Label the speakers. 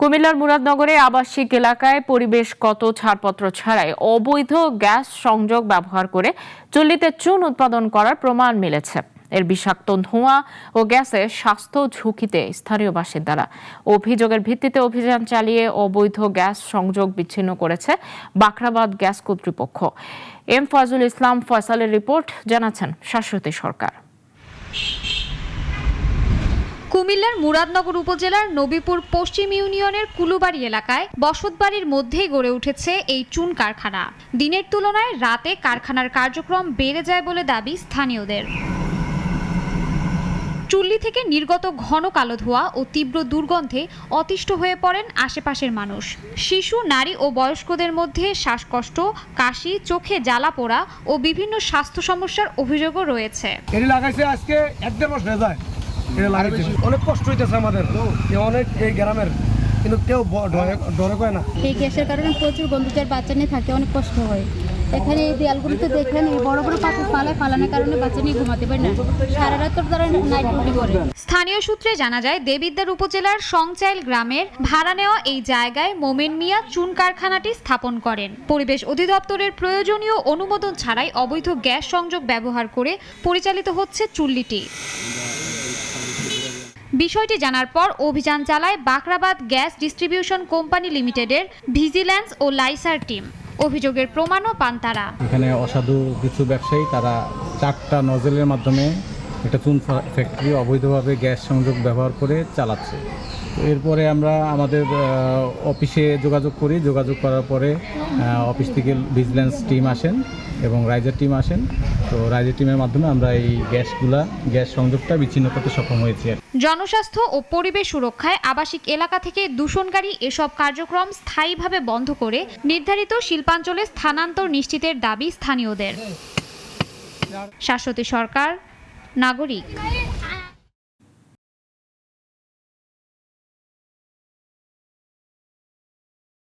Speaker 1: কুমিল্লার মুরাদনগরে আবাসিক এলাকায় পরিবেশগত ছাড়পত্র ছাড়াই অবৈধ গ্যাস সংযোগ ব্যবহার করে চুল্লিতে চুন উৎপাদন করার প্রমাণ মিলেছে। এর বিষাক্ত ধোঁয়া ও গ্যাসে স্বাস্থ্য ঝুঁকিতে স্থানীয় বাসিন্দারা। অভিযোগের ভিত্তিতে অভিযান চালিয়ে অবৈধ গ্যাস সংযোগ বিচ্ছিন্ন করেছে বাখরাবাদ গ্যাস কর্তৃপক্ষ। এম ফয়জুল ইসলাম ফয়সালের রিপোর্ট, জানাচ্ছেন শাশ্বতী সরকার।
Speaker 2: কুমিল্লার মুরাদনগর উপজেলার নবীপুর পশ্চিম ইউনিয়নের কুলুবাড়ি এলাকায় বসতবাড়ির মধ্যেই গড়ে উঠেছে এই চুন কারখানা। দিনের তুলনায় রাতে কারখানার কার্যক্রম বেড়ে যায় বলে দাবি স্থানীয়দের। চুল্লি থেকে নির্গত ঘন কালো ধোঁয়া ও তীব্র দুর্গন্ধে অতিষ্ঠ হয়ে পড়েন আশেপাশের মানুষ। শিশু, নারী ও বয়স্কদের মধ্যে শ্বাসকষ্ট, কাশি, চোখে জ্বালা পোড়া ও বিভিন্ন স্বাস্থ্য সমস্যার অভিযোগও রয়েছে।
Speaker 3: অনেক কষ্ট হইতেছে আমাদের, অনেক এই গ্রামের, কিন্তু কেউ ডরে পায় না।
Speaker 4: এই গ্যাসের কারণে প্রচুর বন্ধুদের বাচ্চা নিয়ে থাকতে অনেক কষ্ট হয়। এখানে এই দেয়ালগুলোতে দেখেন, এই বড় বড় পাথর ফালানোর কারণে বাচ্চা নিয়ে ঘুমাতে পারে না, সারা রাত তারা নাইট ডিউটি করে।
Speaker 2: স্থানীয় সূত্রে জানা যায়, দেবিদ্বার উপজেলার সংচাইল গ্রামের ভাড়া নেওয়া এই জায়গায় মোমেন মিয়া চুন কারখানাটি স্থাপন করেন। পরিবেশ অধিদপ্তরের প্রয়োজনীয় অনুমোদন ছাড়াই অবৈধ গ্যাস সংযোগ ব্যবহার করে পরিচালিত হচ্ছে চুল্লিটি। বিষয়টি জানার পর অভিযান চালায় বাখরাবাদ গ্যাস ডিস্ট্রিবিউশন কোম্পানি লিমিটেডের ভিজিল্যান্স ও লাইসার টিম। অভিযোগের প্রমাণও পান তারা।
Speaker 5: এখানে অসাধু কিছু ব্যবসায়ী তারা 4টা নজেলের মাধ্যমে একটা চুন ফ্যাক্টরি অবৈধভাবে গ্যাস সংযোগ ব্যবহার করে চালাচ্ছে। এরপরে আমরা আমাদের অফিসে যোগাযোগ করি। যোগাযোগ করার পরে অফিস থেকে ভিজিল্যান্স টিম আসেন এবং রাইজার টিম আসেন। তো রাইজার টিমের মাধ্যমে আমরা এই গ্যাস সংযোগটা বিচ্ছিন্ন করতে সক্ষম হয়েছি।
Speaker 2: জনস্বাস্থ্য ও পরিবেশ সুরক্ষায় আবাসিক এলাকা থেকে দূষণকারী এসব কার্যক্রম স্থায়ীভাবে বন্ধ করে নির্ধারিত শিল্পাঞ্চলে স্থানান্তর নিশ্চিতের দাবি স্থানীয়দের। শাশ্বতী সরকার, নাগরিক।